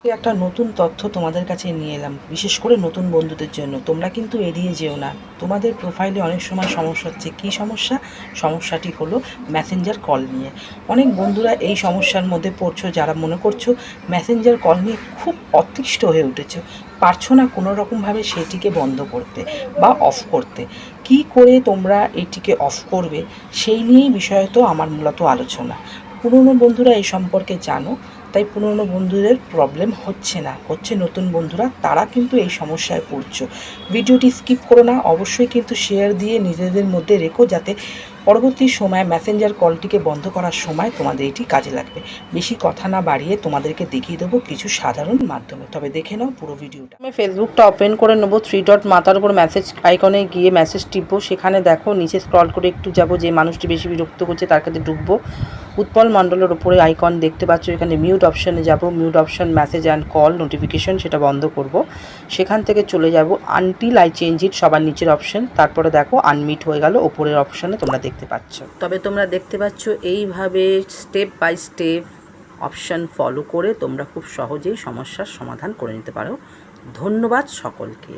একটা নতুন তথ্য তোমাদের কাছে নিয়ে এলাম, বিশেষ করে নতুন বন্ধুদের জন্য। তোমরা কিন্তু এড়িয়ে যেও না। তোমাদের প্রোফাইলে অনেক সময় সমস্যা হচ্ছে। কী সমস্যা? সমস্যাটি হলো মেসেঞ্জার কল নিয়ে। অনেক বন্ধুরা এই সমস্যার মধ্যে পড়ছো, যারা মনে করছো মেসেঞ্জার কল নিয়ে খুব অতিষ্ঠ হয়ে উঠেছো, পারছো না কোনো রকমভাবে সেটিকে বন্ধ করতে বা অফ করতে। কি করে তোমরা এটিকে অফ করবে সেই নিয়েই বিষয়ত আমার মূলত আলোচনা। পুরনো বন্ধুরা এই সম্পর্কে জানো, তাই পুরনো বন্ধুদের প্রবলেম হচ্ছে না, হচ্ছে নতুন বন্ধুরা, তারা কিন্তু এই সমস্যায় পড়ছো। ভিডিওটি স্কিপ করো না, অবশ্যই কিন্তু শেয়ার দিয়ে নিজেদের মধ্যে রেখো, যাতে পরবর্তী সময় মেসেঞ্জার কলটিকে বন্ধ করার সময় তোমাদের এটি কাজে লাগবে। বেশি কথা না বাড়িয়ে তোমাদেরকে দেখিয়ে দেবো কিছু সাধারণ মাধ্যমে, তবে দেখে নাও পুরো ভিডিওটা। আমি ফেসবুকটা ওপেন করে নেবো, 3 ডট মাথার উপর মেসেজ আইকনে গিয়ে মেসেজ টিপবো। সেখানে দেখো নিচে স্ক্রল করে একটু যাবো, যে মানুষটি বেশি বিরক্ত করছে তার কাছে ঢুকবো। উৎপল মণ্ডলের উপরে আইকন দেখতে পাচ্ছ, এখানে মিউট অপশানে যাব। Mute option message and call notification, সেটা বন্ধ করব। সেখান থেকে চলে যাব আনটিল আই চেঞ্জ ইট, সবার নিচের অপশান। তারপরে দেখো আনমিট হয়ে গেল ওপরের অপশানে, তোমরা দেখতে পাচ্ছ। তবে তোমরা দেখতে পাচ্ছ এইভাবে step by step option follow করে তোমরা খুব সহজেই সমস্যার সমাধান করে নিতে পারো। ধন্যবাদ সকলকে।